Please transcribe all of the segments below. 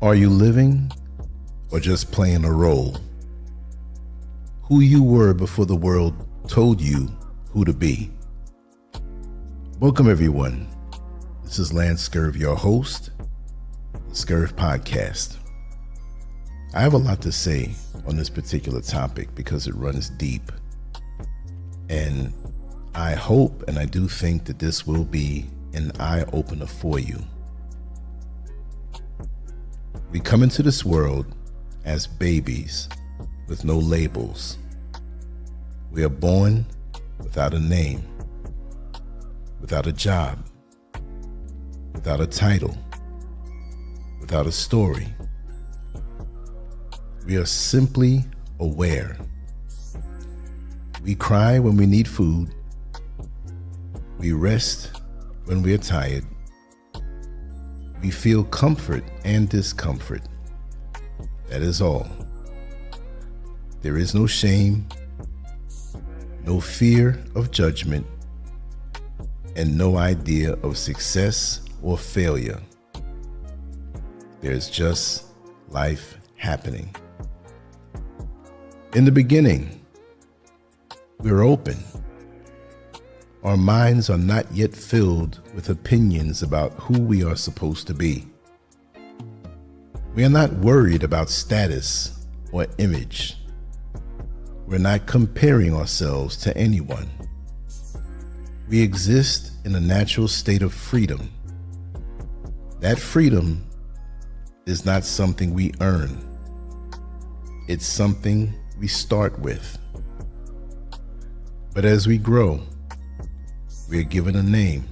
Are you living or just playing a role? Who you were before the world told you who to be. Welcome everyone. This is Scurv, your host, the Scurv podcast. I have a lot to say on this particular topic because it runs deep. And I hope and I do think that this will be an eye-opener for you. We come into this world as babies with no labels. We are born without a name, without a job, without a title, without a story. We are simply aware. We cry when we need food. We rest when we are tired. We feel comfort and discomfort. That is all. There is no shame, no fear of judgment, and no idea of success or failure. There's just life happening. In the beginning, we're open. Our minds are not yet filled with opinions about who we are supposed to be. We are not worried about status or image. We're not comparing ourselves to anyone. We exist in a natural state of freedom. That freedom is not something we earn. It's something we start with. But as we grow, we are given a name.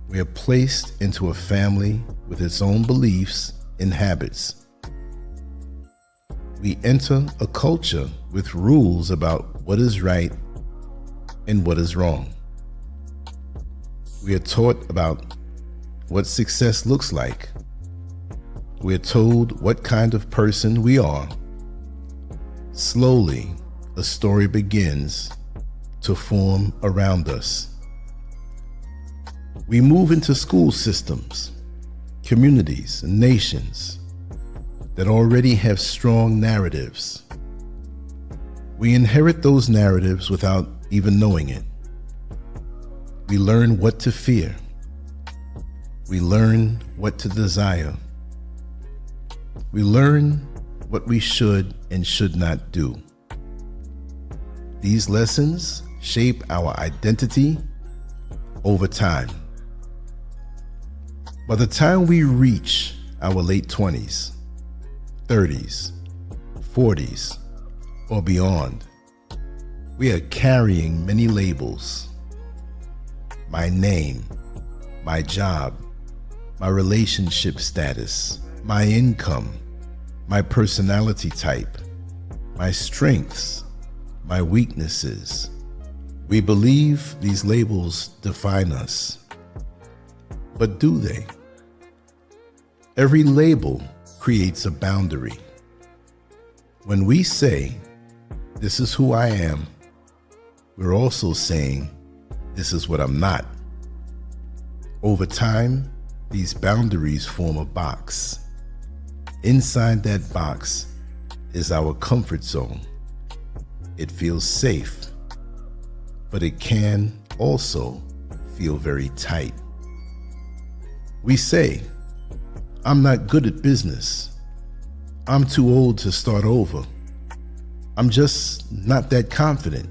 We are placed into a family with its own beliefs and habits. We enter a culture with rules about what is right and what is wrong. We are taught about what success looks like. We are told what kind of person we are. Slowly, a story begins to form around us. We move into school systems, communities, and nations that already have strong narratives. We inherit those narratives without even knowing it. We learn what to fear. We learn what to desire. We learn what we should and should not do. These lessons shape our identity over time. By the time we reach our late 20s, 30s, 40s, or beyond, we are carrying many labels. My name, my job, my relationship status, my income, my personality type, my strengths, my weaknesses. We believe these labels define us. But do they? Every label creates a boundary. When we say, "This is who I am," we're also saying, "This is what I'm not." Over time, these boundaries form a box. Inside that box is our comfort zone. It feels safe, but it can also feel very tight. We say, "I'm not good at business. I'm too old to start over. I'm just not that confident."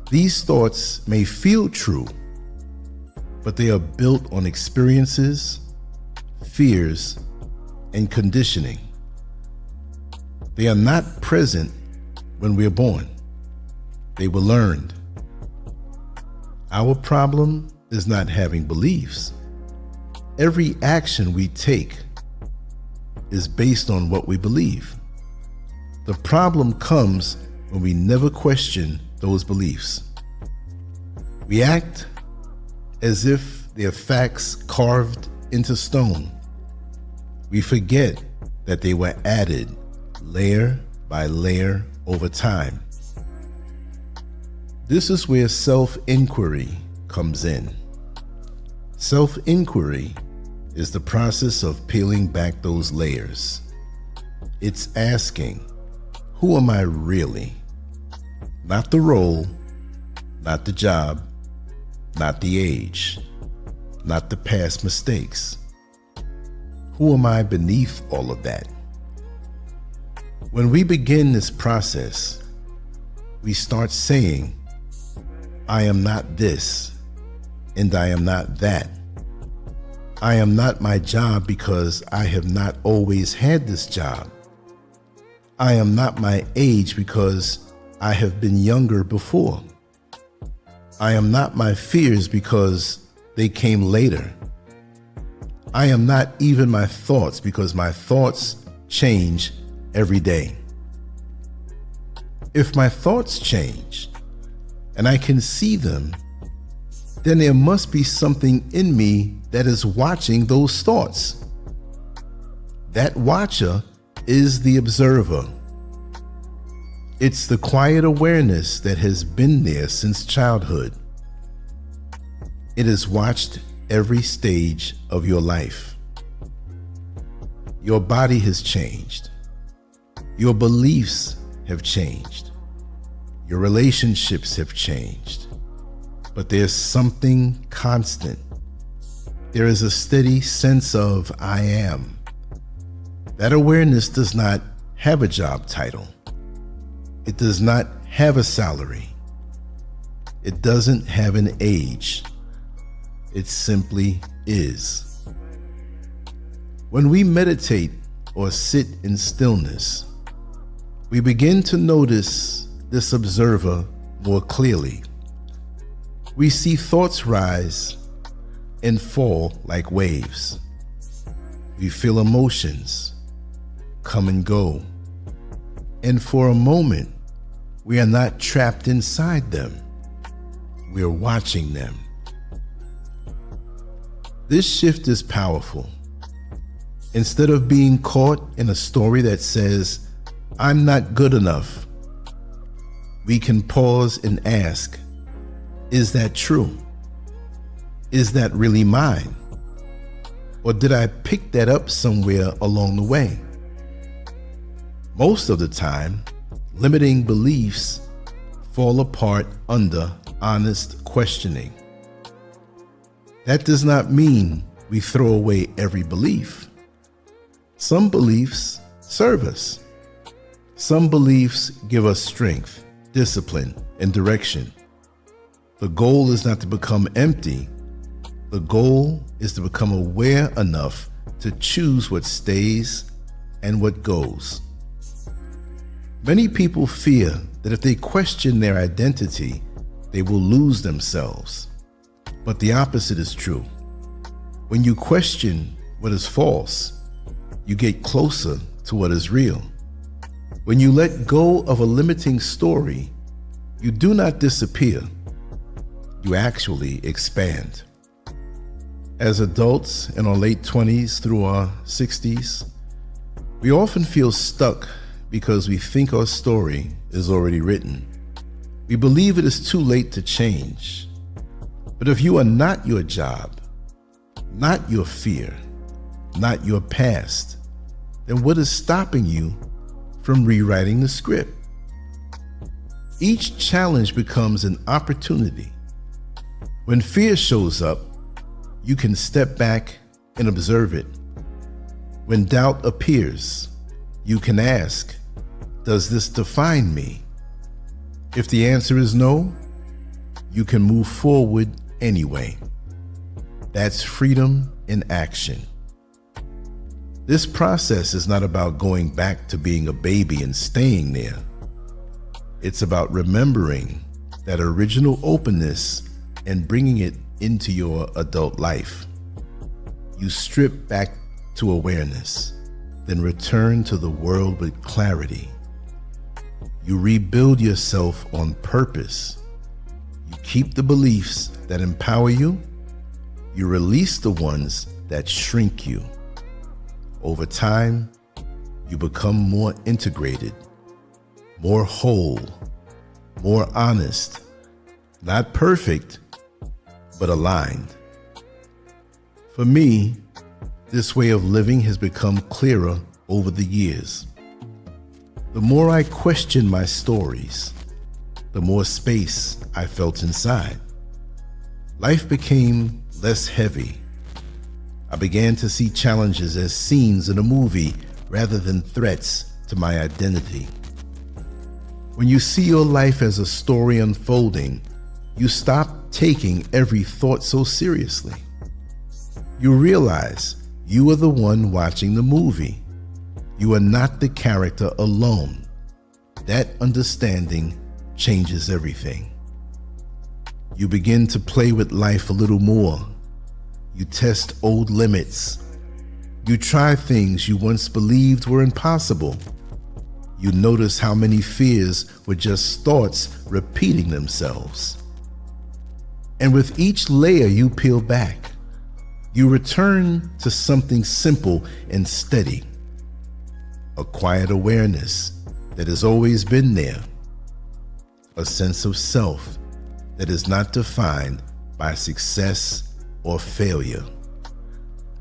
These thoughts may feel true, but they are built on experiences, fears, and conditioning. They are not present when we are born. They were learned. Our problem is not having beliefs. Every action we take is based on what we believe. The problem comes when we never question those beliefs. We act as if they are facts carved into stone. We forget that they were added layer by layer over time. This is where self-inquiry comes in. Self-inquiry is the process of peeling back those layers. It's asking, who am I really? Not the role, not the job, not the age, not the past mistakes. Who am I beneath all of that? When we begin this process, we start saying, I am not this, and I am not that. I am not my job because I have not always had this job. I am not my age because I have been younger before. I am not my fears because they came later. I am not even my thoughts because my thoughts change every day. If my thoughts change and I can see them, then there must be something in me that is watching those thoughts. That watcher is the observer. It's the quiet awareness that has been there since childhood. It has watched every stage of your life. Your body has changed. Your beliefs have changed. Your relationships have changed. But there's something constant. There is a steady sense of I am. That awareness does not have a job title. It does not have a salary. It doesn't have an age. It simply is. When we meditate or sit in stillness, we begin to notice this observer more clearly. We see thoughts rise and fall like waves. We feel emotions come and go. And for a moment, we are not trapped inside them. We are watching them. This shift is powerful. Instead of being caught in a story that says, I'm not good enough, we can pause and ask, is that true? Is that really mine? Or did I pick that up somewhere along the way? Most of the time, limiting beliefs fall apart under honest questioning. That does not mean we throw away every belief. Some beliefs serve us. Some beliefs give us strength, discipline, and direction. The goal is not to become empty. The goal is to become aware enough to choose what stays and what goes. Many people fear that if they question their identity, they will lose themselves. But the opposite is true. When you question what is false, you get closer to what is real. When you let go of a limiting story, you do not disappear. You actually expand. As adults in our late 20s through our 60s, we often feel stuck because we think our story is already written. We believe it is too late to change. But if you are not your job, not your fear, not your past, then what is stopping you from rewriting the script? Each challenge becomes an opportunity. When fear shows up, you can step back and observe it. When doubt appears, you can ask, does this define me? If the answer is no, you can move forward anyway. That's freedom in action. This process is not about going back to being a baby and staying there. It's about remembering that original openness and bringing it into your adult life. You strip back to awareness, then return to the world with clarity. You rebuild yourself on purpose. You keep the beliefs that empower you. You release the ones that shrink you. Over time, you become more integrated, more whole, more honest, not perfect, but aligned. For me, This way of living has become clearer over the years. The more I questioned my stories, the more space I felt inside. Life became less heavy. I began to see challenges as scenes in a movie rather than threats to my identity. When you see your life as a story unfolding, you stop taking every thought so seriously. You realize you are the one watching the movie. You are not the character alone. That understanding changes everything. You begin to play with life a little more. You test old limits. You try things you once believed were impossible. You notice how many fears were just thoughts repeating themselves. And with each layer you peel back, you return to something simple and steady. A quiet awareness that has always been there. A sense of self that is not defined by success or failure.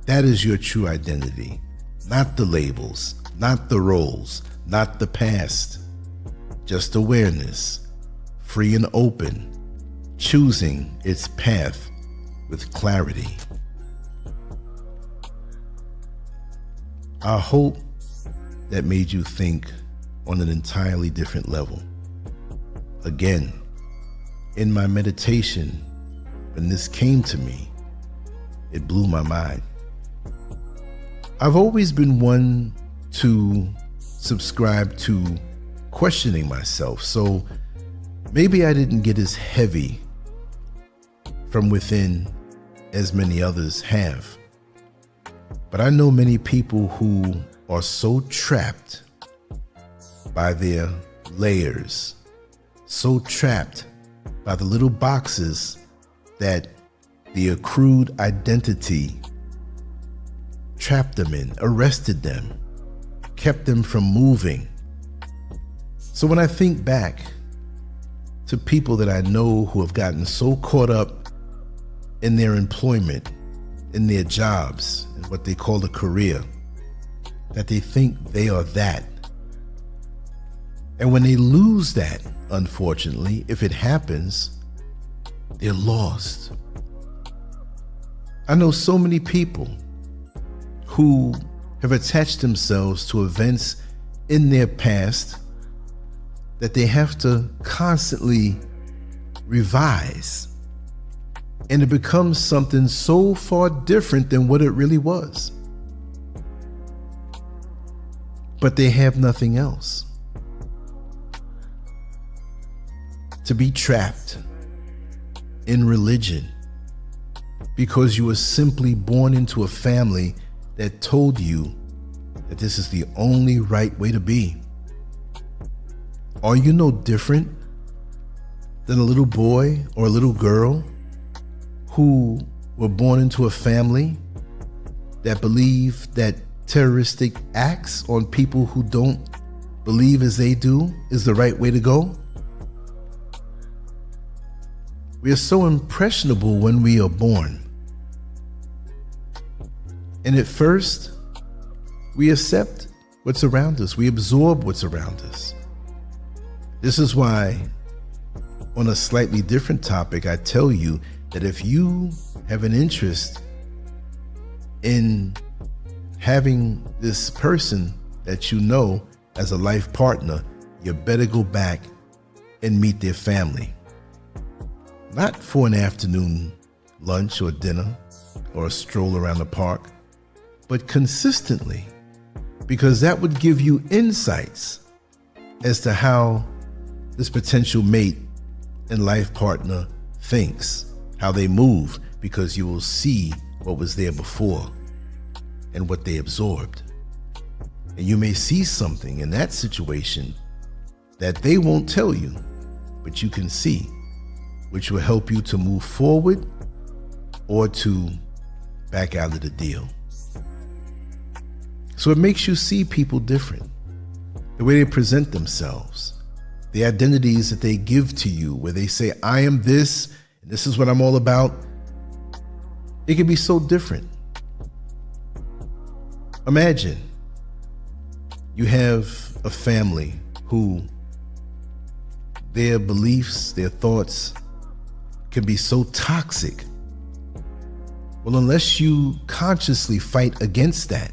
That is your true identity, not the labels, not the roles, not the past. Just awareness, free and open, choosing its path with clarity. I hope that made you think on an entirely different level. Again, in my meditation, when this came to me, it blew my mind. I've always been one to subscribe to questioning myself, so maybe I didn't get as heavy from within as many others have. But I know many people who are so trapped by their layers, so trapped by the little boxes that the accrued identity trapped them in, arrested them, kept them from moving. So when I think back to people that I know who have gotten so caught up in their employment, in their jobs, in what they call a career, that they think they are that. And when they lose that, unfortunately, if it happens, they're lost. I know so many people who have attached themselves to events in their past that they have to constantly revise. And it becomes something so far different than what it really was. But they have nothing else. To be trapped in religion because you were simply born into a family that told you that this is the only right way to be. Are you no different than a little boy or a little girl who were born into a family that believe that terroristic acts on people who don't believe as they do is the right way to go? We are so impressionable when we are born. And at first, we accept what's around us. We absorb what's around us. This is why, on a slightly different topic, I tell you that if you have an interest in having this person that you know as a life partner, you better go back and meet their family. Not for an afternoon lunch or dinner or a stroll around the park, but consistently, because that would give you insights as to how this potential mate and life partner thinks, how they move, because you will see what was there before and what they absorbed. And you may see something in that situation that they won't tell you, but you can see, which will help you to move forward or to back out of the deal. So it makes you see people different. The way they present themselves, the identities that they give to you, where they say, I am this, and this is what I'm all about. It can be so different. Imagine you have a family who their beliefs, their thoughts can be so toxic. Well, unless you consciously fight against that,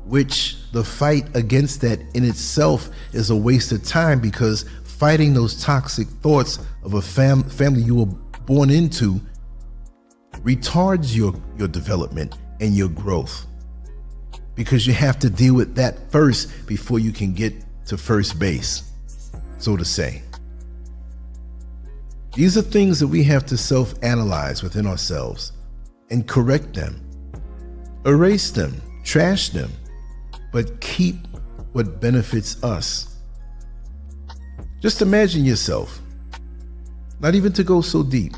which the fight against that in itself is a waste of time, because fighting those toxic thoughts of a family you were born into retards your development and your growth, because you have to deal with that first before you can get to first base, so to say. These are things that we have to self-analyze within ourselves and correct them, erase them, trash them, but keep what benefits us. Just imagine yourself, not even to go so deep,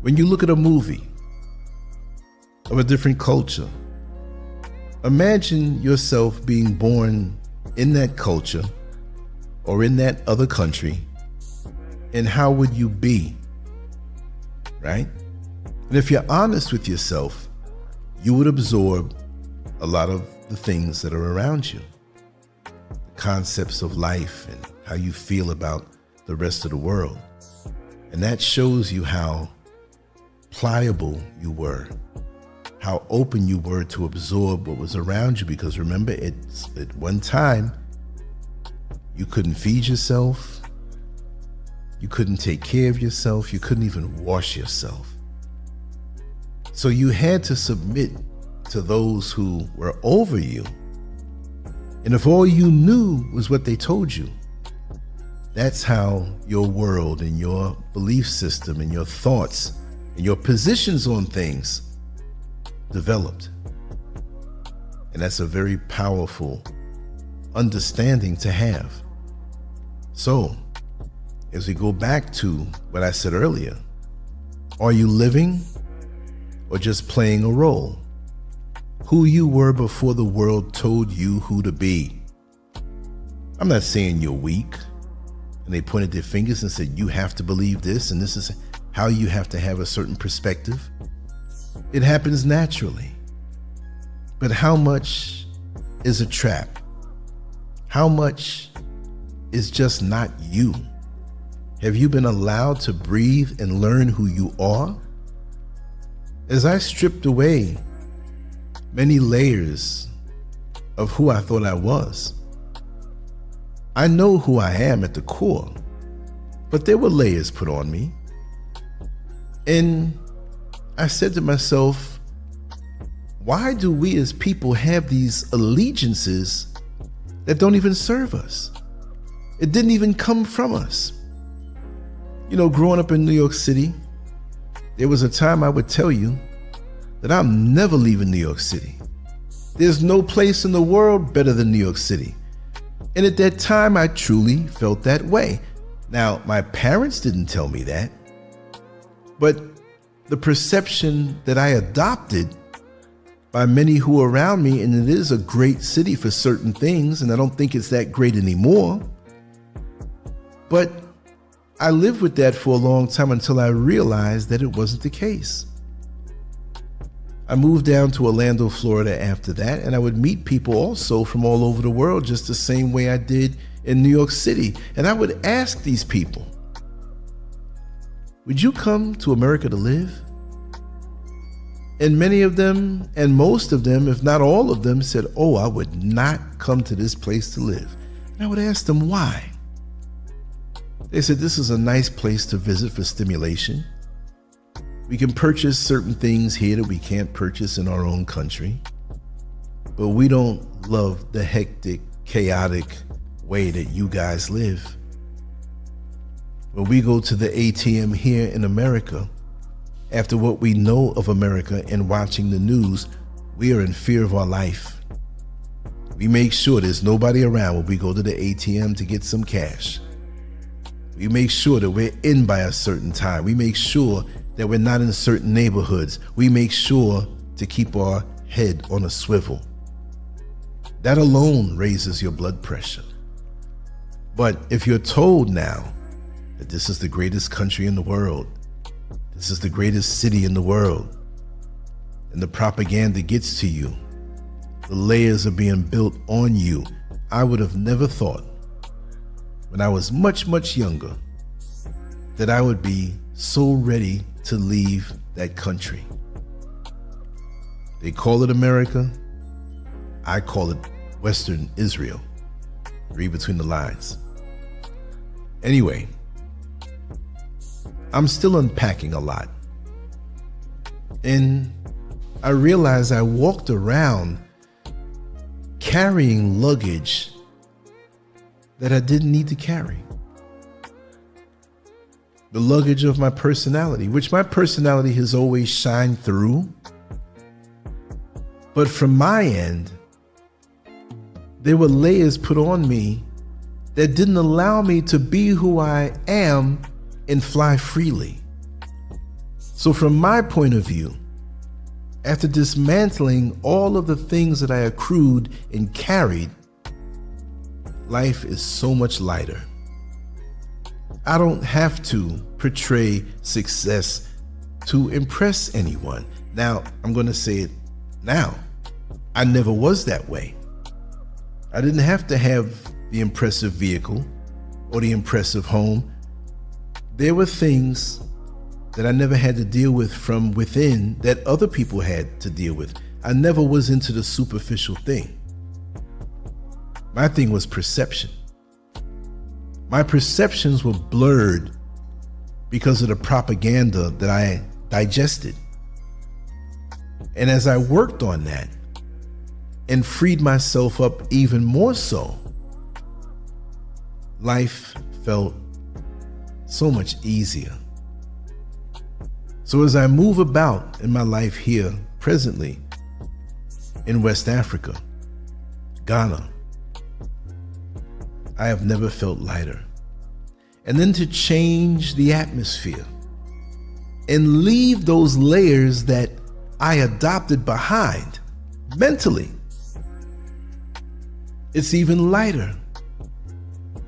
when you look at a movie of a different culture, imagine yourself being born in that culture or in that other country, and how would you be, right? And if you're honest with yourself, you would absorb a lot of the things that are around you, the concepts of life and how you feel about the rest of the world. And that shows you how pliable you were, how open you were to absorb what was around you, because remember, at one time, you couldn't feed yourself, you couldn't take care of yourself, you couldn't even wash yourself. So you had to submit to those who were over you. And if all you knew was what they told you, that's how your world and your belief system and your thoughts and your positions on things developed. And that's a very powerful understanding to have. So, as we go back to what I said earlier, are you living or just playing a role? Who you were before the world told you who to be. I'm not saying you're weak and they pointed their fingers and said, you have to believe this and this is how you have to have a certain perspective. It happens naturally. But how much is a trap? How much is just not you? Have you been allowed to breathe and learn who you are? As I stripped away many layers of who I thought I was, I know who I am at the core, but there were layers put on me. And I said to myself, why do we as people have these allegiances that don't even serve us? It didn't even come from us. You know, growing up in New York City, there was a time I would tell you that I'm never leaving New York City. There's no place in the world better than New York City. And at that time, I truly felt that way. Now, my parents didn't tell me that, but the perception that I adopted by many who are around me, and it is a great city for certain things, and I don't think it's that great anymore, but I lived with that for a long time until I realized that it wasn't the case. I moved down to Orlando, Florida after that, and I would meet people also from all over the world just the same way I did in New York City. And I would ask these people, would you come to America to live? And many of them, and most of them, if not all of them, said, oh, I would not come to this place to live. And I would ask them why. They said, this is a nice place to visit for stimulation. We can purchase certain things here that we can't purchase in our own country, but we don't love the hectic, chaotic way that you guys live. When we go to the ATM here in America, after what we know of America and watching the news, we are in fear of our life. We make sure there's nobody around when we go to the ATM to get some cash. We make sure that we're in by a certain time. We make sure that we're not in certain neighborhoods. We make sure to keep our head on a swivel. That alone raises your blood pressure. But if you're told now that this is the greatest country in the world, this is the greatest city in the world, and the propaganda gets to you, The layers are being built on you. I would have never thought, when I was much, much younger, that I would be so ready to leave that country. They call it America. I call it Western Israel. Read between the lines. Anyway, I'm still unpacking a lot. And I realized I walked around carrying luggage that I didn't need to carry. The luggage of my personality, which my personality has always shined through. But from my end, there were layers put on me that didn't allow me to be who I am and fly freely. So from my point of view, after dismantling all of the things that I accrued and carried, life is so much lighter. I don't have to portray success to impress anyone. Now, I'm going to say it now. I never was that way. I didn't have to have the impressive vehicle or the impressive home. There were things that I never had to deal with from within that other people had to deal with. I never was into the superficial thing. My thing was perception. My perceptions were blurred because of the propaganda that I digested. And as I worked on that and freed myself up even more so, life felt so much easier. So as I move about in my life here presently in West Africa, Ghana, I have never felt lighter. And then to change the atmosphere and leave those layers that I adopted behind mentally, it's even lighter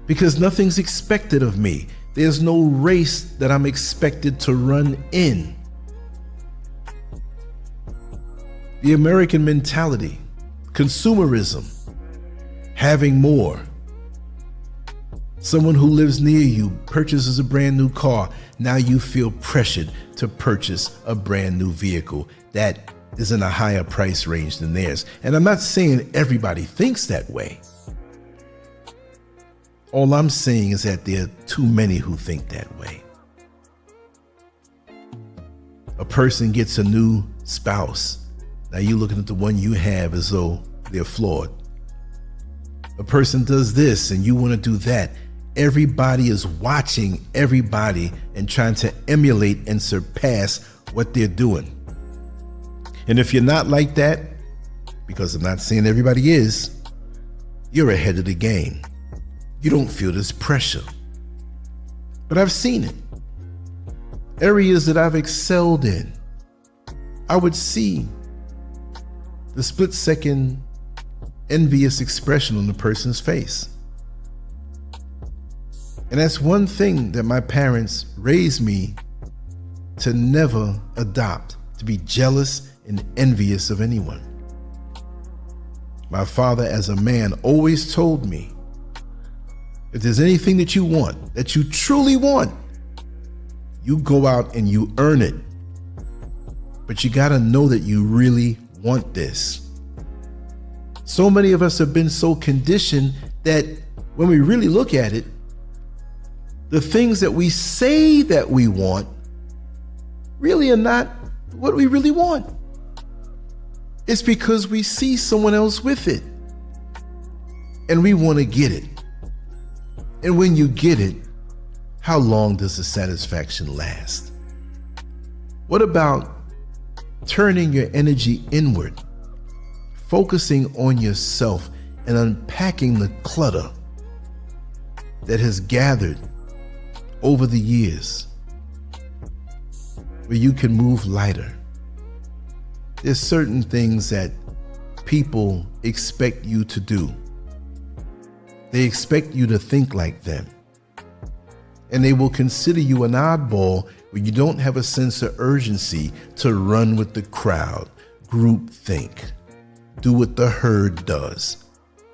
because nothing's expected of me. There's no race that I'm expected to run in. The American mentality, consumerism, having more. Someone who lives near you purchases a brand new car. Now you feel pressured to purchase a brand new vehicle that is in a higher price range than theirs. And I'm not saying everybody thinks that way. All I'm saying is that there are too many who think that way. A person gets a new spouse. Now you're looking at the one you have as though they're flawed. A person does this and you want to do that. Everybody is watching everybody and trying to emulate and surpass what they're doing. And if you're not like that, because I'm not saying everybody is, you're ahead of the game. You don't feel this pressure. But I've seen it. Areas that I've excelled in, I would see the split-second envious expression on the person's face. And that's one thing that my parents raised me to never adopt, to be jealous and envious of anyone. My father, as a man, always told me, if there's anything that you want, that you truly want, you go out and you earn it. But you gotta know that you really want this. So many of us have been so conditioned that when we really look at it, the things that we say that we want really are not what we really want. It's because we see someone else with it and we want to get it. And when you get it, how long does the satisfaction last? What about turning your energy inward, focusing on yourself and unpacking the clutter that has gathered over the years, where you can move lighter? There's certain things that people expect you to do. They expect you to think like them. And they will consider you an oddball when you don't have a sense of urgency to run with the crowd, group think, do what the herd does,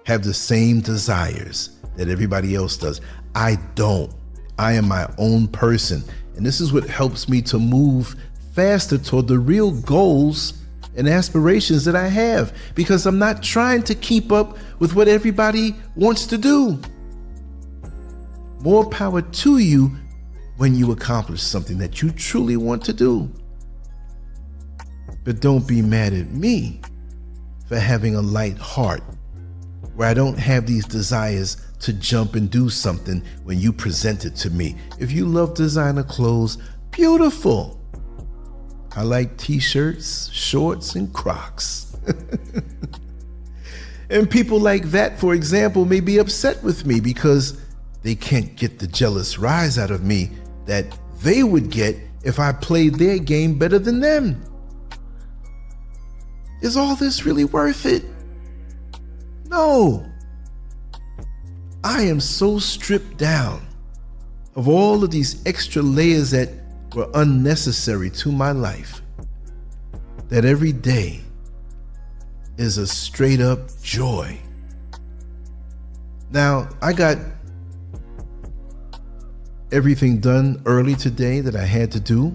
have the same desires that everybody else does. I don't. I am my own person. And this is what helps me to move faster toward the real goals and aspirations that I have, because I'm not trying to keep up with what everybody wants to do. More power to you when you accomplish something that you truly want to do. But don't be mad at me for having a light heart, where I don't have these desires to jump and do something when you present it to me. If you love designer clothes, beautiful. I like t-shirts, shorts, and Crocs. And people like that, for example, may be upset with me because they can't get the jealous rise out of me that they would get if I played their game better than them. Is all this really worth it? No. I am so stripped down of all of these extra layers that were unnecessary to my life, that every day is a straight up joy. Now, I got everything done early today that I had to do,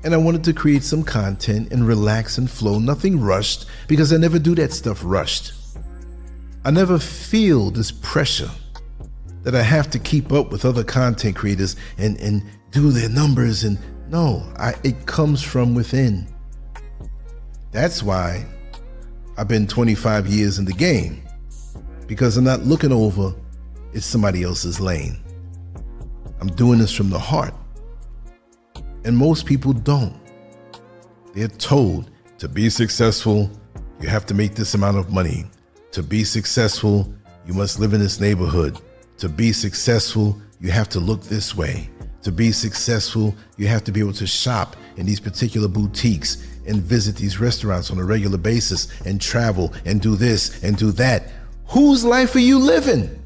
and I wanted to create some content and relax and flow, nothing rushed, because I never do that stuff rushed. I never feel this pressure that I have to keep up with other content creators and do their numbers. And no, it comes from within. That's why I've been 25 years in the game, because I'm not looking over at somebody else's lane. I'm doing this from the heart. And most people don't. They're told to be successful, you have to make this amount of money. To be successful, you must live in this neighborhood. To be successful, you have to look this way. To be successful, you have to be able to shop in these particular boutiques and visit these restaurants on a regular basis and travel and do this and do that. Whose life are you living?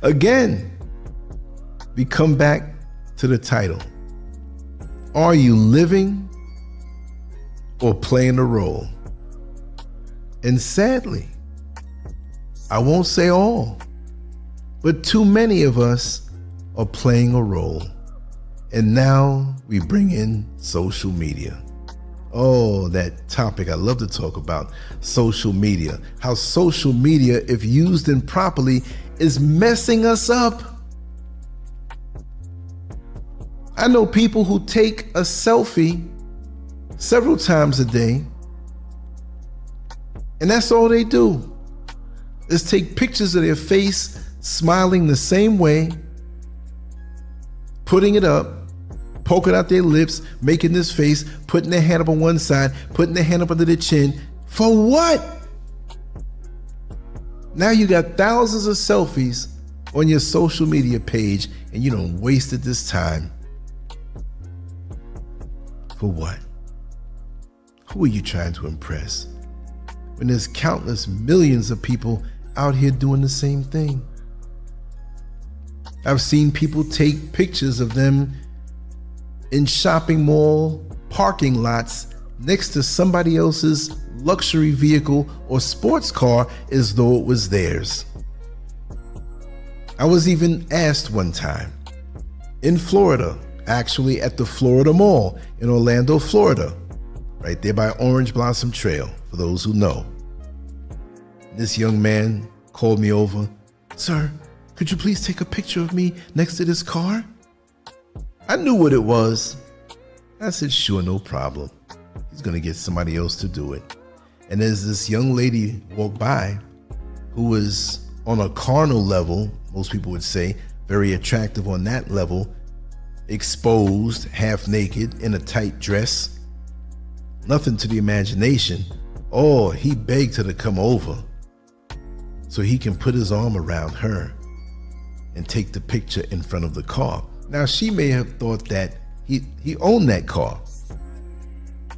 Again, we come back to the title. Are you living or playing a role? And sadly, I won't say all, but too many of us are playing a role. And now we bring in social media. Oh, that topic I love to talk about, social media. How social media, if used improperly, is messing us up. I know people who take a selfie several times a day, and that's all they do, is take pictures of their face smiling the same way, putting it up, poking out their lips, making this face, putting their hand up on one side, putting their hand up under their chin. For what? Now you got thousands of selfies on your social media page, and you done wasted this time. For what? Who are you trying to impress? When there's countless millions of people out here doing the same thing. I've seen people take pictures of them in shopping mall parking lots next to somebody else's luxury vehicle or sports car as though it was theirs. I was even asked one time in Florida, actually at the Florida Mall in Orlando, Florida, right there by Orange Blossom Trail, for those who know. This young man called me over. Sir, could you please take a picture of me next to this car? I knew what it was. I said, sure, no problem. He's gonna get somebody else to do it. And as this young lady walked by, who was on a carnal level, most people would say, very attractive on that level, exposed, half naked, in a tight dress, nothing to the imagination. Oh, he begged her to come over so he can put his arm around her and take the picture in front of the car. Now, she may have thought that he owned that car,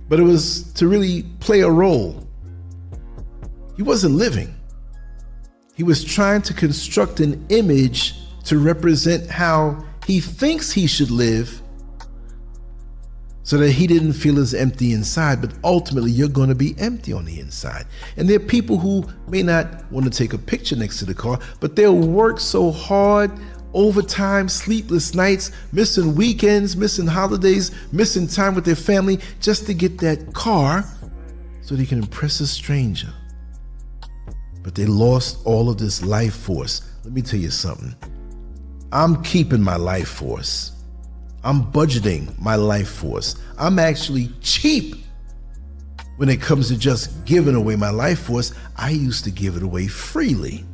but it was to really play a role. He wasn't living. He was trying to construct an image to represent how he thinks he should live, so that he didn't feel as empty inside, but ultimately you're going to be empty on the inside. And there are people who may not want to take a picture next to the car, but they'll work so hard, overtime, sleepless nights, missing weekends, missing holidays, missing time with their family just to get that car so they can impress a stranger. But they lost all of this life force. Let me tell you something. I'm keeping my life force. I'm budgeting my life force. I'm actually cheap when it comes to just giving away my life force. I used to give it away freely.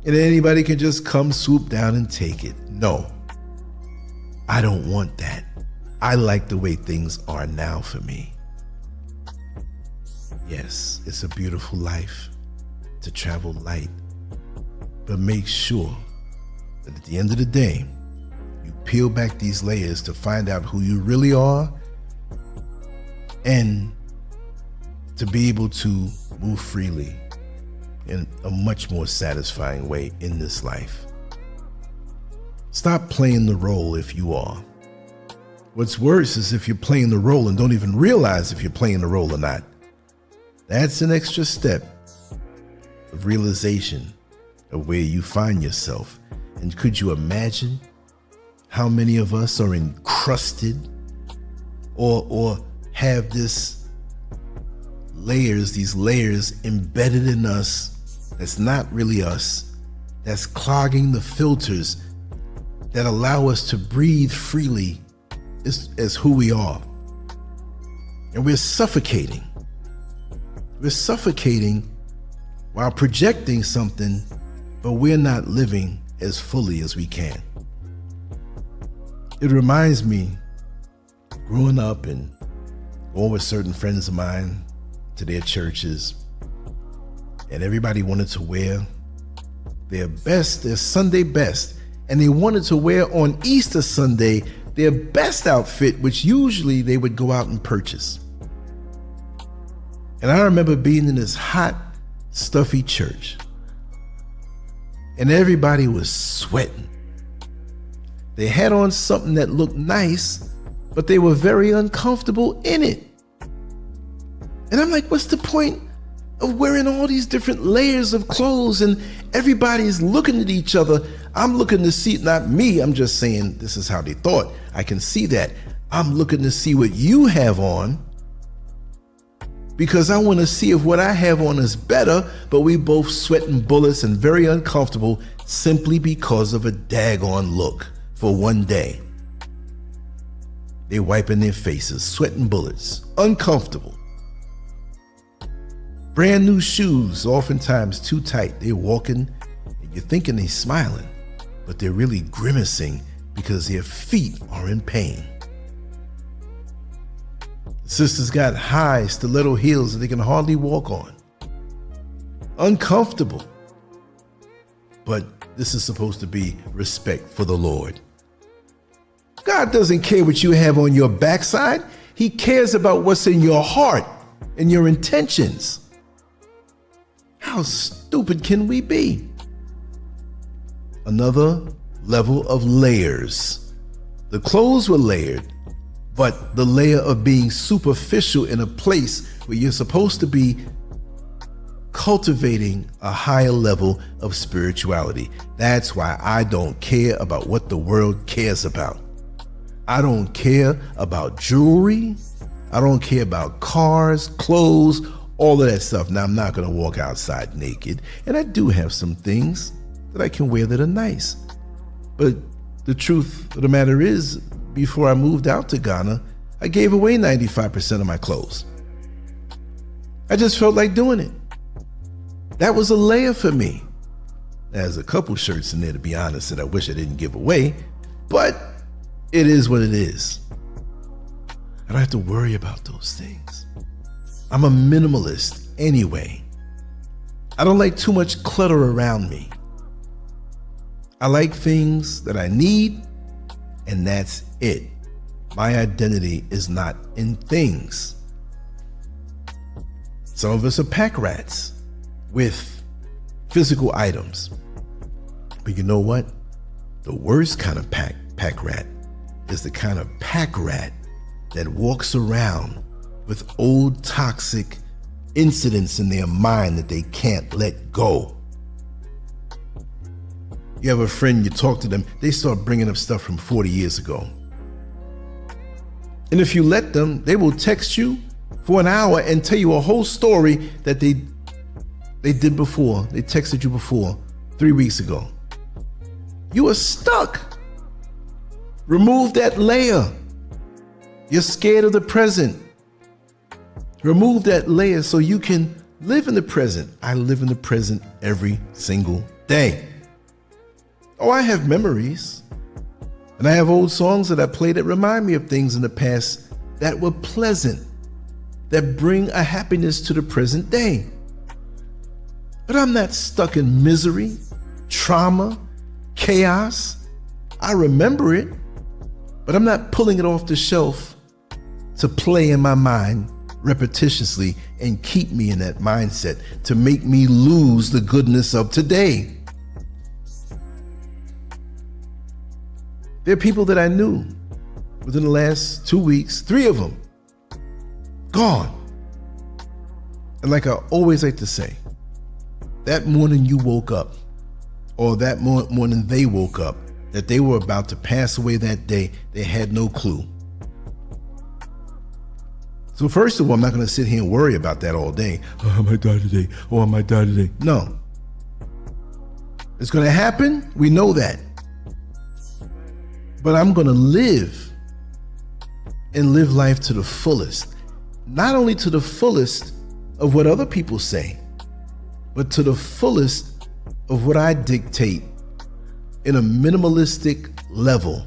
And anybody can just come swoop down and take it. No, I don't want that. I like the way things are now for me. Yes, it's a beautiful life to travel light, but make sure that at the end of the day, you peel back these layers to find out who you really are and to be able to move freely in a much more satisfying way in this life. Stop playing the role if you are. What's worse is if you're playing the role and don't even realize if you're playing the role or not. That's an extra step of realization of where you find yourself. And could you imagine how many of us are encrusted or have these layers embedded in us that's not really us, that's clogging the filters that allow us to breathe freely as who we are. And we're suffocating. We're suffocating while projecting something, but we're not living as fully as we can. It reminds me growing up and going with certain friends of mine to their churches, and everybody wanted to wear their best, their Sunday best, and they wanted to wear on Easter Sunday their best outfit, which usually they would go out and purchase. And I remember being in this hot, stuffy church, and everybody was sweating. They had on something that looked nice, but they were very uncomfortable in it. And I'm like, what's the point of wearing all these different layers of clothes and everybody's looking at each other? I'm looking to see, not me, I'm just saying this is how they thought. I can see that. I'm looking to see what you have on, because I want to see if what I have on is better, but we both sweating bullets and very uncomfortable simply because of a daggone look for one day. They wiping their faces, sweating bullets, uncomfortable. Brand new shoes, oftentimes too tight. They're walking and you're thinking they're smiling, but they're really grimacing because their feet are in pain. Sisters got high stiletto heels that they can hardly walk on. Uncomfortable. But this is supposed to be respect for the Lord. God doesn't care what you have on your backside. He cares about what's in your heart and your intentions. How stupid can we be? Another level of layers. The clothes were layered, but the layer of being superficial in a place where you're supposed to be cultivating a higher level of spirituality. That's why I don't care about what the world cares about. I don't care about jewelry. I don't care about cars, clothes, all of that stuff. Now, I'm not going to walk outside naked, and I do have some things that I can wear that are nice. But the truth of the matter is, before I moved out to Ghana, I gave away 95% of my clothes. I just felt like doing it. That was a layer for me. There's a couple shirts in there, to be honest, that I wish I didn't give away, but it is what it is. I don't have to worry about those things. I'm a minimalist anyway. I don't like too much clutter around me. I like things that I need, and that's it. My identity is not in things. Some of us are pack rats with physical items. But you know what? The worst kind of pack rat is the kind of pack rat that walks around with old toxic incidents in their mind that they can't let go. You have a friend, you talk to them, they start bringing up stuff from 40 years ago. And if you let them, they will text you for an hour and tell you a whole story that they did before. They texted you before 3 weeks ago. You are stuck. Remove that layer. You're scared of the present. Remove that layer so you can live in the present. I live in the present every single day. Oh, I have memories. And I have old songs that I play that remind me of things in the past that were pleasant, that bring a happiness to the present day. But I'm not stuck in misery, trauma, chaos. I remember it, but I'm not pulling it off the shelf to play in my mind repetitiously and keep me in that mindset to make me lose the goodness of today. There are people that I knew within the last 2 weeks, 3 of them, gone. And like I always like to say, that morning you woke up, or that morning they woke up, that they were about to pass away that day, they had no clue. So first of all, I'm not going to sit here and worry about that all day. Oh, I might die today. Oh, I might die today. No. It's going to happen. We know that. But I'm going to live and live life to the fullest. Not only to the fullest of what other people say, but to the fullest of what I dictate in a minimalistic level.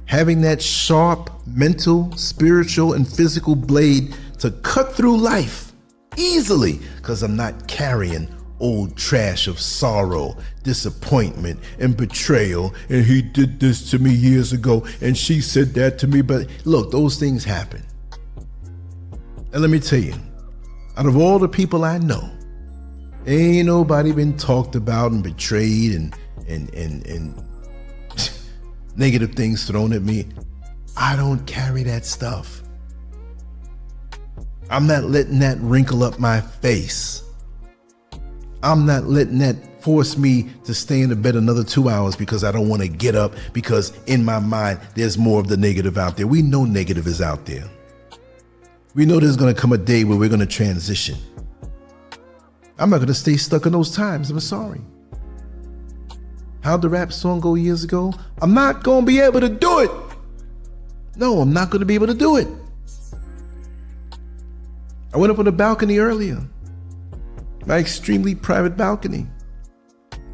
Having that sharp mental, spiritual, and physical blade to cut through life easily, because I'm not carrying old trash of sorrow, disappointment, and betrayal. And he did this to me years ago, and she said that to me. But look, those things happen. And let me tell you, out of all the people I know, ain't nobody been talked about and betrayed and negative things thrown at me. I don't carry that stuff. I'm not letting that wrinkle up my face. I'm not letting that force me to stay in the bed another 2 hours because I don't want to get up, because in my mind, there's more of the negative out there. We know negative is out there. We know there's going to come a day where we're going to transition. I'm not going to stay stuck in those times. I'm sorry. How'd the rap song go years ago? I'm not going to be able to do it. No, I'm not going to be able to do it. I went up on the balcony earlier, my extremely private balcony.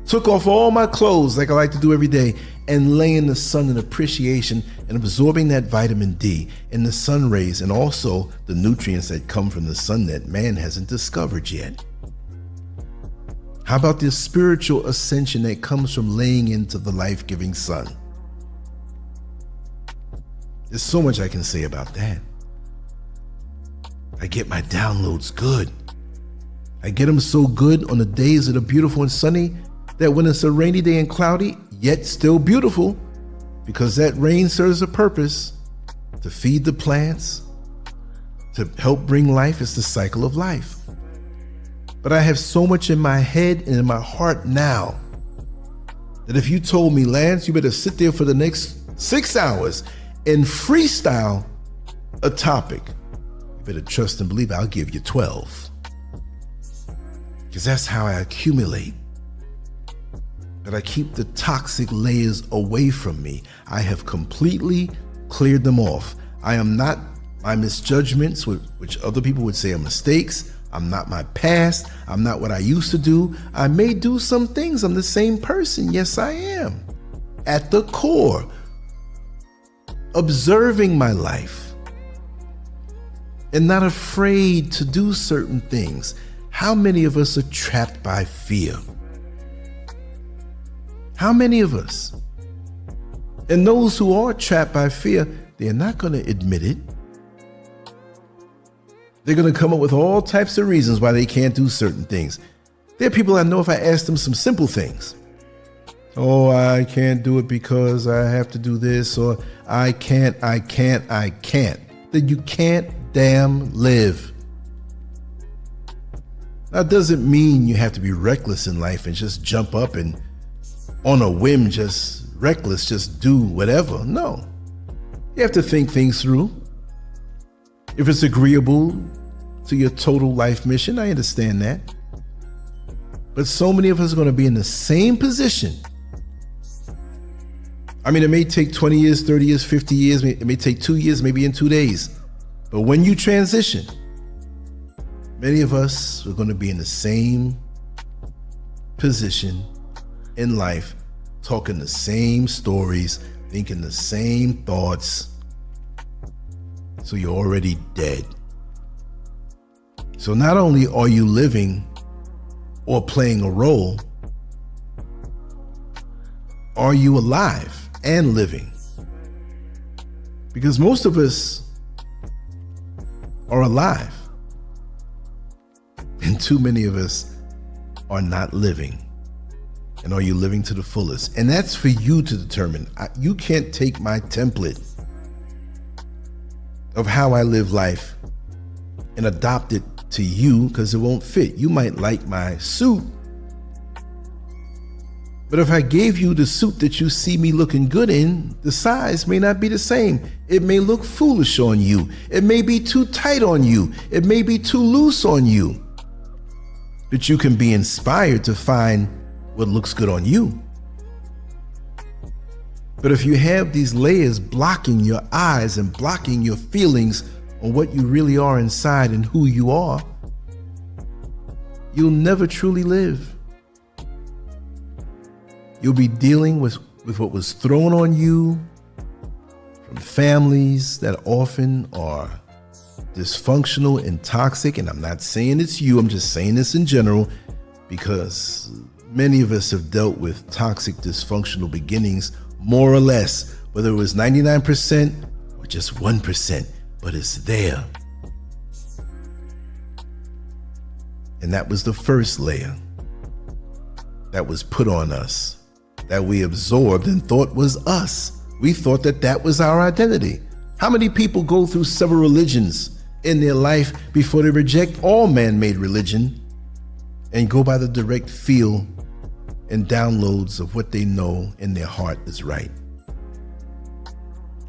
Took off all my clothes like I like to do every day and lay in the sun in appreciation and absorbing that vitamin D and the sun rays and also the nutrients that come from the sun that man hasn't discovered yet. How about the spiritual ascension that comes from laying into the life-giving sun? There's so much I can say about that. I get my downloads good. I get them so good on the days that are beautiful and sunny that when it's a rainy day and cloudy, yet still beautiful, because that rain serves a purpose to feed the plants, to help bring life. It's the cycle of life. But I have so much in my head and in my heart now that if you told me, Lance, you better sit there for the next 6 hours and freestyle a topic, you better trust and believe I'll give you 12. Because that's how I accumulate. But I keep the toxic layers away from me. I have completely cleared them off. I am not my misjudgments, which other people would say are mistakes. I'm not my past. I'm not what I used to do. I may do some things. I'm the same person. Yes, I am. At the core, observing my life and not afraid to do certain things. How many of us are trapped by fear? How many of us? And those who are trapped by fear, they're not going to admit it. They're going to come up with all types of reasons why they can't do certain things. There are people I know, if I ask them some simple things, Oh, I can't do it because I have to do this, or I can't. Then you can't damn live. That doesn't mean you have to be reckless in life and just jump up and on a whim, just reckless, just do whatever. No. You have to think things through. If it's agreeable to your total life mission, I understand that. But so many of us are going to be in the same position. I mean, it may take 20 years, 30 years, 50 years. It may take 2 years, maybe in 2 days. But when you transition, many of us are going to be in the same position in life, talking the same stories, thinking the same thoughts. So you're already dead. So not only are you living or playing a role, are you alive and living? Because most of us are alive, and too many of us are not living. And are you living to the fullest? And that's for you to determine. You can't take my template of how I live life and adopt it to you, because it won't fit. You might like my suit, but if I gave you the suit that you see me looking good in, the size may not be the same. It may look foolish on you. It may be too tight on you. It may be too loose on you. But you can be inspired to find what looks good on you. But if you have these layers blocking your eyes and blocking your feelings on what you really are inside and who you are, you'll never truly live. You'll be dealing with what was thrown on you from families that often are dysfunctional and toxic. And I'm not saying it's you, I'm just saying this in general, because many of us have dealt with toxic, dysfunctional beginnings, more or less, whether it was 99% or just 1%, but it's there. And that was the first layer that was put on us, that we absorbed and thought was us. We thought that that was our identity. How many people go through several religions in their life before they reject all man-made religion and go by the direct feel and downloads of what they know in their heart is right?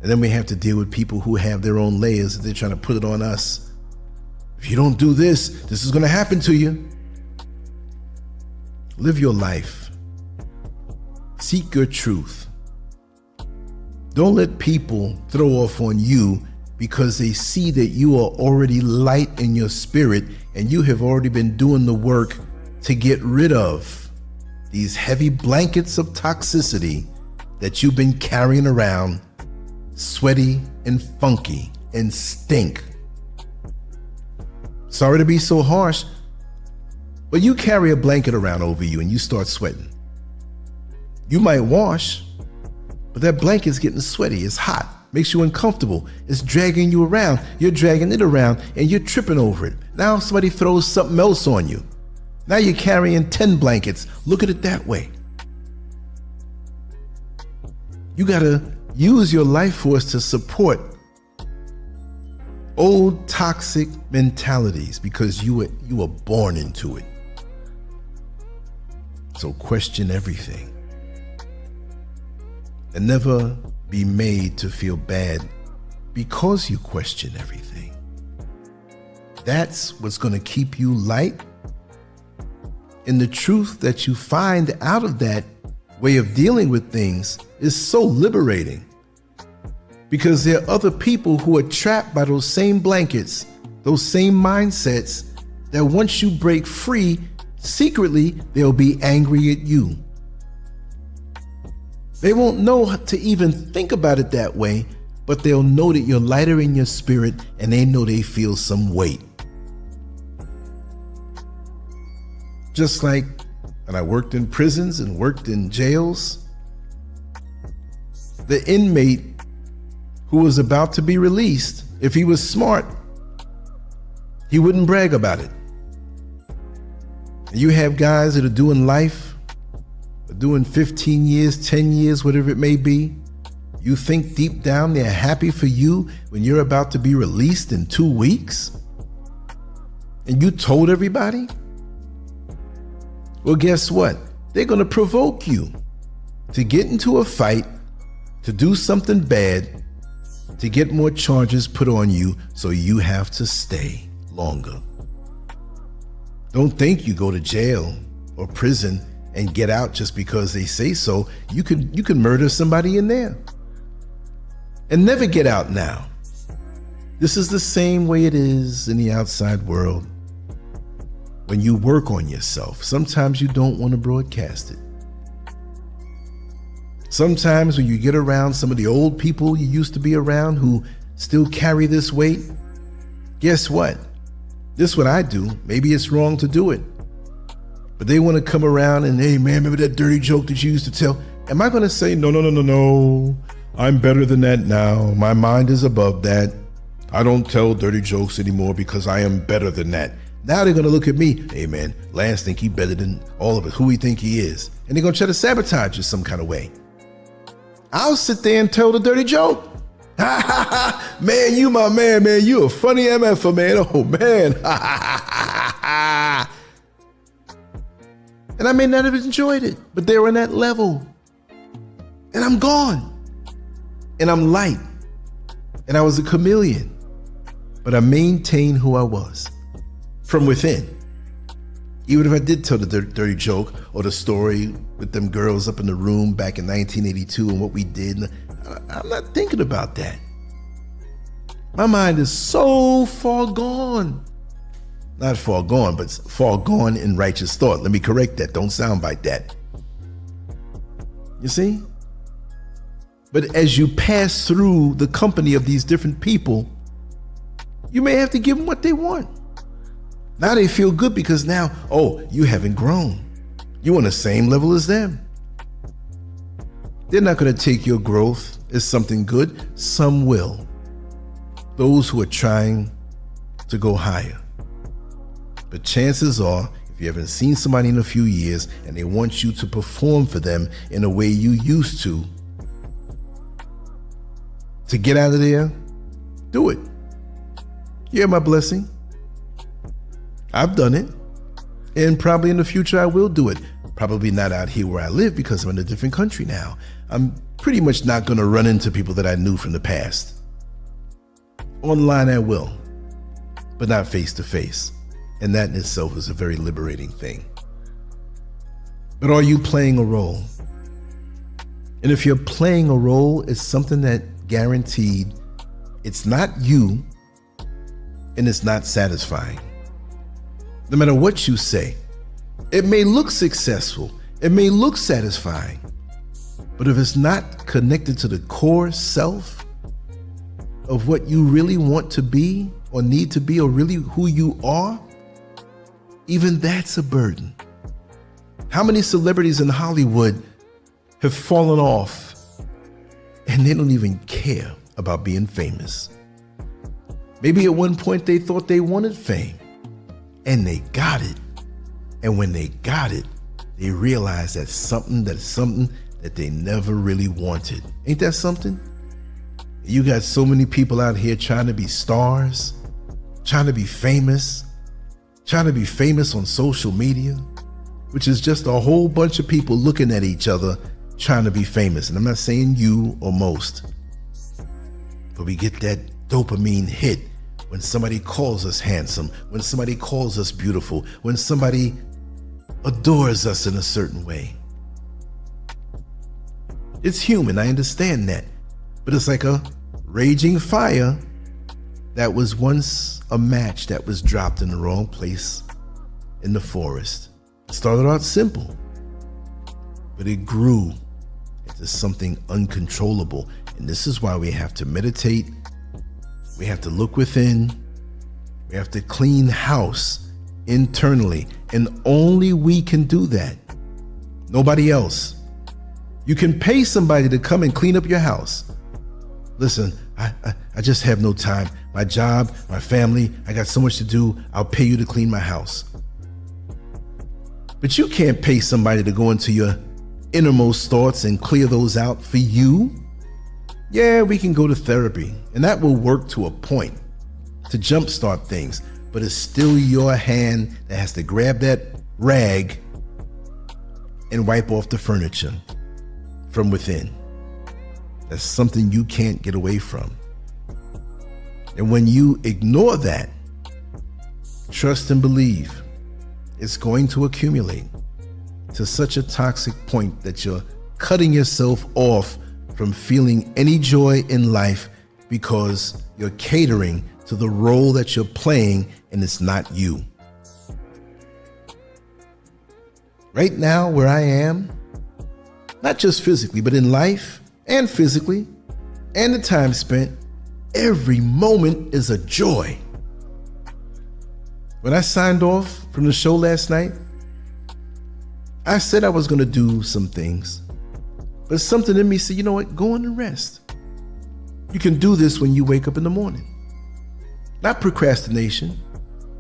And then we have to deal with people who have their own layers that they're trying to put it on us. If you don't do this, this is going to happen to you. Live your life. Seek your truth. Don't let people throw off on you because they see that you are already light in your spirit and you have already been doing the work to get rid of these heavy blankets of toxicity that you've been carrying around, sweaty and funky and stink. Sorry to be so harsh, but you carry a blanket around over you and you start sweating. You might wash, but that blanket's getting sweaty, it's hot, makes you uncomfortable, it's dragging you around, you're dragging it around and you're tripping over it. Now somebody throws something else on you. Now you're carrying 10 blankets. Look at it that way. You gotta use your life force to support old toxic mentalities because you were born into it. So question everything. And never be made to feel bad because you question everything. That's what's going to keep you light. And the truth that you find out of that way of dealing with things is so liberating, because there are other people who are trapped by those same blankets, those same mindsets, that once you break free, secretly, they'll be angry at you. They won't know to even think about it that way, but they'll know that you're lighter in your spirit and they know they feel some weight. Just like when I worked in prisons and worked in jails, the inmate who was about to be released, if he was smart, he wouldn't brag about it. You have guys that are doing life doing 15 years, 10 years, whatever it may be, you think deep down they're happy for you when you're about to be released in 2 weeks? And you told everybody? Well, guess what? They're going to provoke you to get into a fight, to do something bad, to get more charges put on you, so you have to stay longer. Don't think you go to jail or prison and get out just because they say so. You can murder somebody in there and never get out now. This is the same way it is in the outside world. When you work on yourself, sometimes you don't want to broadcast it. Sometimes when you get around some of the old people you used to be around who still carry this weight, guess what? This is what I do. Maybe it's wrong to do it, but they want to come around and, hey man, remember that dirty joke that you used to tell? Am I going to say, no, I'm better than that now. My mind is above that. I don't tell dirty jokes anymore because I am better than that. Now they're going to look at me, hey man, Lance think he better than all of us. Who he think he is? And they're going to try to sabotage you some kind of way. I'll sit there and tell the dirty joke. Man, you my man, you a funny MFer, man. Oh man. And I may not have enjoyed it, but they were in that level. And I'm gone. And I'm light. And I was a chameleon. But I maintained who I was from within. Even if I did tell the dirty joke or the story with them girls up in the room back in 1982 and what we did, I'm not thinking about that. My mind is so far gone. Not far gone, but far gone in righteous thought. Let me correct that. Don't soundbite that. You see? But as you pass through the company of these different people, you may have to give them what they want. Now they feel good because now, oh, you haven't grown. You're on the same level as them. They're not going to take your growth as something good. Some will. Those who are trying to go higher. But chances are, if you haven't seen somebody in a few years and they want you to perform for them in a way you used to get out of there, do it. You're my blessing. I've done it. And probably in the future I will do it. Probably not out here where I live because I'm in a different country now. I'm pretty much not going to run into people that I knew from the past. Online I will, but not face to face. And that in itself is a very liberating thing. But are you playing a role? And if you're playing a role, it's something that guaranteed it's not you and it's not satisfying. No matter what you say, it may look successful, it may look satisfying, but if it's not connected to the core self of what you really want to be or need to be or really who you are, even that's a burden. How many celebrities in Hollywood have fallen off and they don't even care about being famous? Maybe at one point they thought they wanted fame and they got it. And when they got it, they realized that's something that they never really wanted. Ain't that something? You got so many people out here trying to be stars, trying to be famous on social media, which is just a whole bunch of people looking at each other trying to be famous. And I'm not saying you or most, but we get that dopamine hit when somebody calls us handsome, when somebody calls us beautiful, when somebody adores us in a certain way. It's human, I understand that, but it's like a raging fire that was once a match that was dropped in the wrong place in the forest. It started out simple, but it grew into something uncontrollable. And this is why we have to meditate. We have to look within. We have to clean house internally. And only we can do that. Nobody else. You can pay somebody to come and clean up your house. Listen, I just have no time. My job, my family, I got so much to do. I'll pay you to clean my house. But you can't pay somebody to go into your innermost thoughts and clear those out for you, yeah, we can go to therapy, and that will work to a point to jumpstart things, but it's still your hand that has to grab that rag and wipe off the furniture from within. That's something you can't get away from. And when you ignore that, trust and believe, it's going to accumulate to such a toxic point that you're cutting yourself off from feeling any joy in life because you're catering to the role that you're playing and it's not you. Right now, where I am, not just physically, but in life and physically, and the time spent, every moment is a joy. When I signed off from the show last night, I said I was going to do some things, but something in me said, you know what, go on and rest. You can do this when you wake up in the morning. Not procrastination,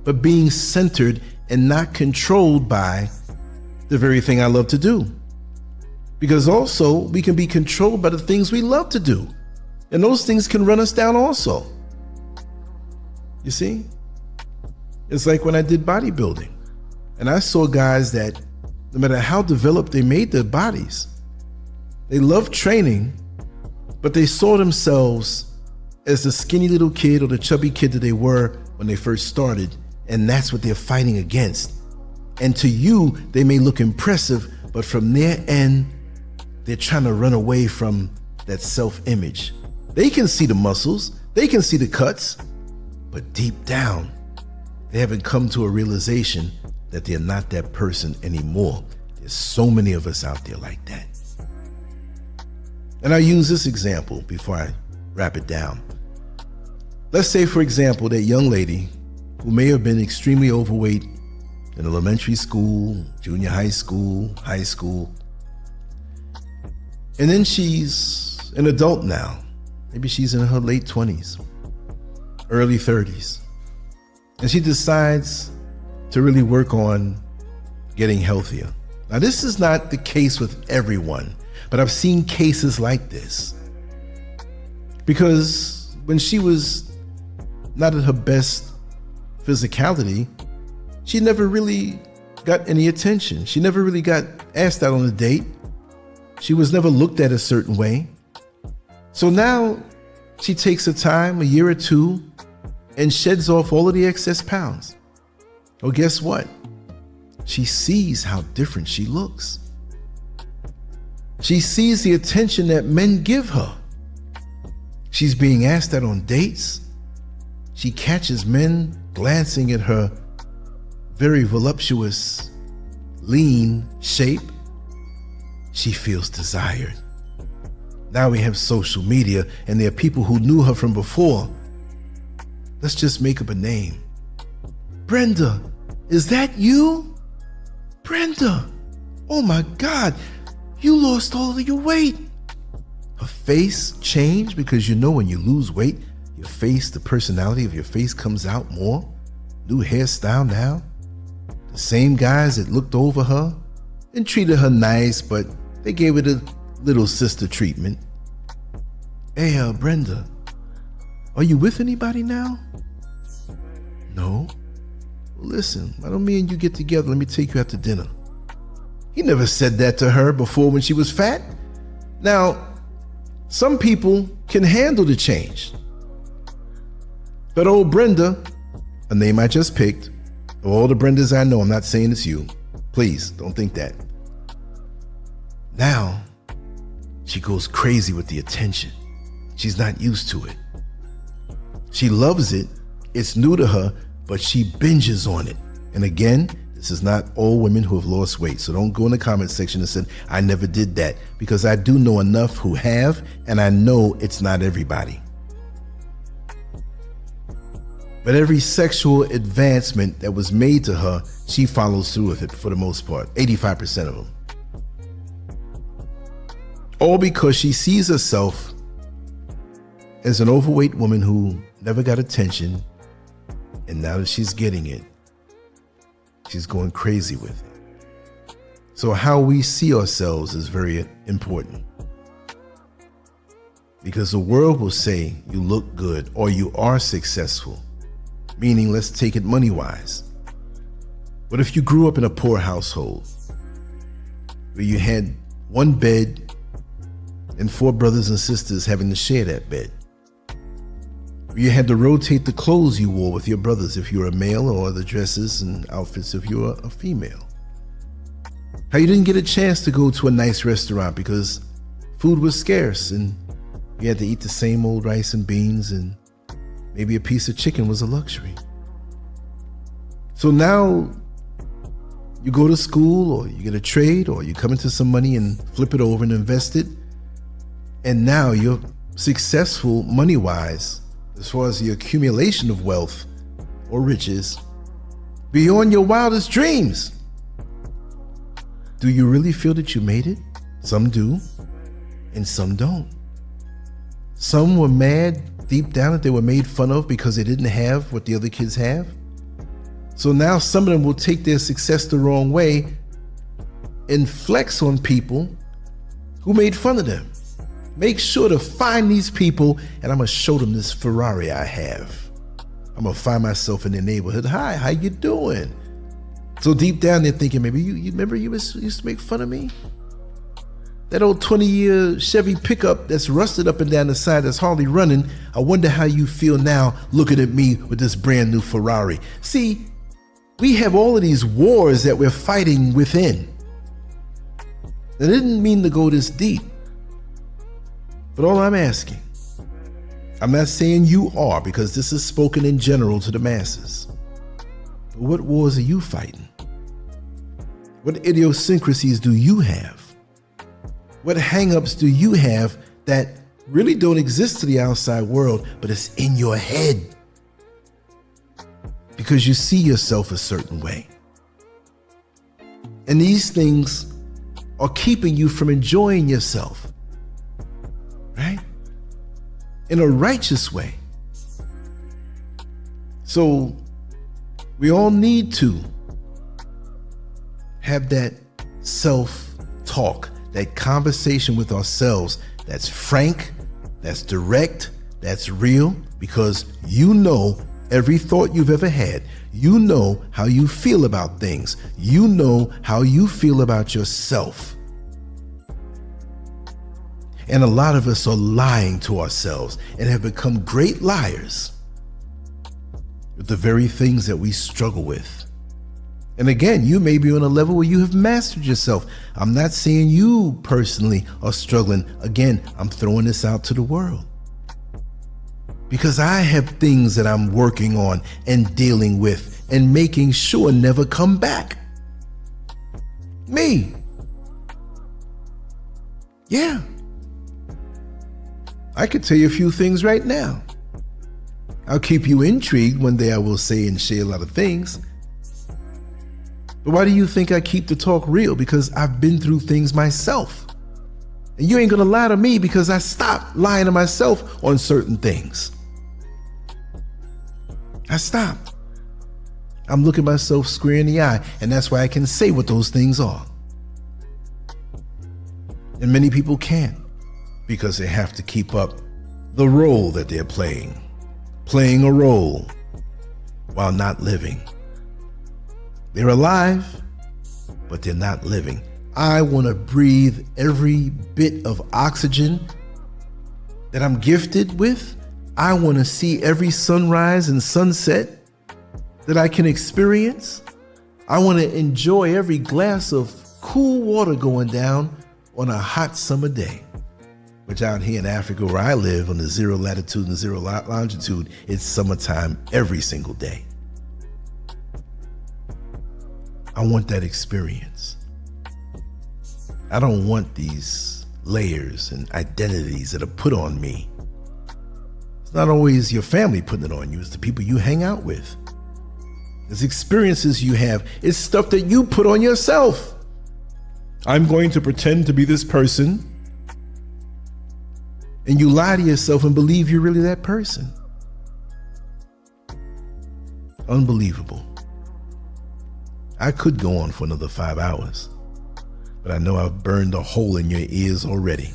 but being centered and not controlled by the very thing I love to do. Because also we can be controlled by the things we love to do. And those things can run us down also. You see? It's like when I did bodybuilding and I saw guys that no matter how developed they made their bodies, they loved training, but they saw themselves as the skinny little kid or the chubby kid that they were when they first started, and that's what they're fighting against. And to you, they may look impressive, but from their end, they're trying to run away from that self-image. They can see the muscles, they can see the cuts, but deep down, they haven't come to a realization that they're not that person anymore. There's so many of us out there like that. And I use this example before I wrap it down. Let's say, for example, that young lady who may have been extremely overweight in elementary school, junior high school, and then she's an adult now. Maybe she's in her late 20s, early 30s. And she decides to really work on getting healthier. Now, this is not the case with everyone, but I've seen cases like this. Because when she was not at her best physicality, she never really got any attention. She never really got asked out on a date. She was never looked at a certain way. So now she takes her time, a year or two, and sheds off all of the excess pounds. Well, guess what? She sees how different she looks. She sees the attention that men give her. She's being asked out on dates. She catches men glancing at her very voluptuous, lean shape. She feels desired. Now we have social media, and there are people who knew her from before. Let's just make up a name. Brenda, is that you? Brenda, oh my God, you lost all of your weight. Her face changed because you know when you lose weight, your face, the personality of your face comes out more. New hairstyle now. The same guys that looked over her and treated her nice, but they gave it a little sister treatment. Hey, Brenda, are you with anybody now? No. Well, listen, why don't me and you get together? Let me take you out to dinner. He never said that to her before when she was fat. Now, some people can handle the change. But old Brenda, a name I just picked, of all the Brendas I know, I'm not saying it's you. Please, don't think that. Now, she goes crazy with the attention. She's not used to it. She loves it. It's new to her, but she binges on it. And again, this is not all women who have lost weight. So don't go in the comment section and say, I never did that, because I do know enough who have, and I know it's not everybody. But every sexual advancement that was made to her, she follows through with it for the most part, 85% of them. All because she sees herself as an overweight woman who never got attention, and now that she's getting it, she's going crazy with it. So how we see ourselves is very important, because the world will say you look good or you are successful, meaning let's take it money-wise. What if you grew up in a poor household where you had one bed and 4 brothers and sisters having to share that bed? Where you had to rotate the clothes you wore with your brothers if you were a male, or the dresses and outfits if you were a female? How you didn't get a chance to go to a nice restaurant because food was scarce and you had to eat the same old rice and beans, and maybe a piece of chicken was a luxury. So now you go to school, or you get a trade, or you come into some money and flip it over and invest it. And now you're successful money-wise as far as the accumulation of wealth or riches beyond your wildest dreams. Do you really feel that you made it? Some do, and some don't. Some were mad deep down that they were made fun of because they didn't have what the other kids have. So now some of them will take their success the wrong way and flex on people who made fun of them. Make sure to find these people, and I'm gonna show them this Ferrari I have. I'm gonna find myself in their neighborhood. Hi, how you doing? So deep down they're thinking, maybe you remember you used to make fun of me? That old 20-year Chevy pickup that's rusted up and down the side that's hardly running. I wonder how you feel now looking at me with this brand new Ferrari. See, we have all of these wars that we're fighting within. I didn't mean to go this deep, but all I'm asking, I'm not saying you are, because this is spoken in general to the masses, but what wars are you fighting? What idiosyncrasies do you have? What hang-ups do you have that really don't exist to the outside world, but it's in your head because you see yourself a certain way? And these things are keeping you from enjoying yourself, right? In a righteous way. So we all need to have that self-talk, that conversation with ourselves that's frank, that's direct, that's real, because you know every thought you've ever had. You know how you feel about things. You know how you feel about yourself. And a lot of us are lying to ourselves and have become great liars with the very things that we struggle with. And again, you may be on a level where you have mastered yourself. I'm not saying you personally are struggling. Again, I'm throwing this out to the world because I have things that I'm working on and dealing with and making sure never come back. Me. Yeah. I could tell you a few things right now. I'll keep you intrigued. One day I will say and share a lot of things. But why do you think I keep the talk real? Because I've been through things myself. And you ain't gonna lie to me because I stopped lying to myself on certain things. I stopped. I'm looking myself square in the eye, and that's why I can say what those things are. And many people can't, because they have to keep up the role that they're playing a role while not living. They're alive, but they're not living. I want to breathe every bit of oxygen that I'm gifted with. I want to see every sunrise and sunset that I can experience. I want to enjoy every glass of cool water going down on a hot summer day. Which out here in Africa where I live on the 0 latitude and 0 longitude, it's summertime every single day. I want that experience. I don't want these layers and identities that are put on me. It's not always your family putting it on you, it's the people you hang out with. It's experiences you have, it's stuff that you put on yourself. I'm going to pretend to be this person, and you lie to yourself and believe you're really that person. Unbelievable. I could go on for another 5 hours, but I know I've burned a hole in your ears already.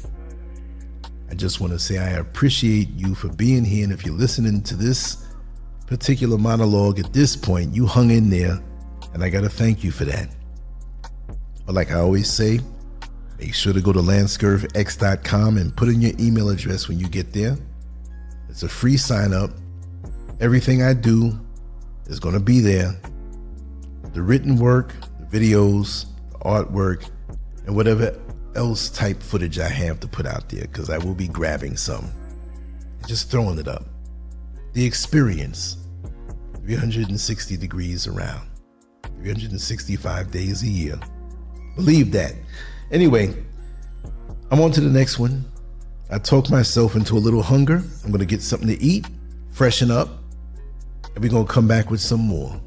I just want to say I appreciate you for being here, and if you're listening to this particular monologue at this point, you hung in there, and I got to thank you for that. But like I always say, make sure to go to landscurvx.com and put in your email address when you get there. It's a free sign up. Everything I do is going to be there. The written work, the videos, the artwork, and whatever else type footage I have to put out there, because I will be grabbing some and just throwing it up. The experience, 360 degrees around, 365 days a year. Believe that. Anyway, I'm on to the next one. I talked myself into a little hunger. I'm going to get something to eat, freshen up, and we're going to come back with some more.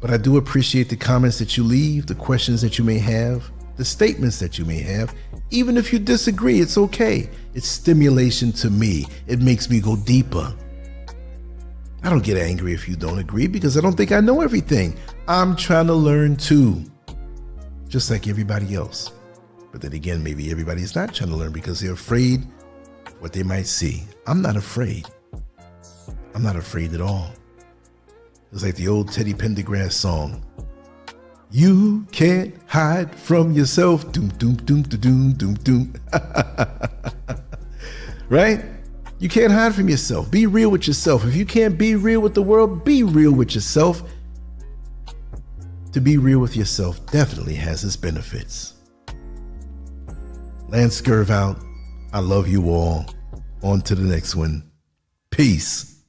But I do appreciate the comments that you leave, the questions that you may have, the statements that you may have. Even if you disagree, it's okay. It's stimulation to me. It makes me go deeper. I don't get angry if you don't agree, because I don't think I know everything. I'm trying to learn too, just like everybody else. But then again, maybe everybody's not trying to learn because they're afraid of what they might see. I'm not afraid. I'm not afraid at all. It's like the old Teddy Pendergrass song. You can't hide from yourself. Doom, doom, doom, doom, doom, doom. Right? You can't hide from yourself. Be real with yourself. If you can't be real with the world, be real with yourself. To be real with yourself definitely has its benefits. Lance Scurv out. I love you all. On to the next one. Peace.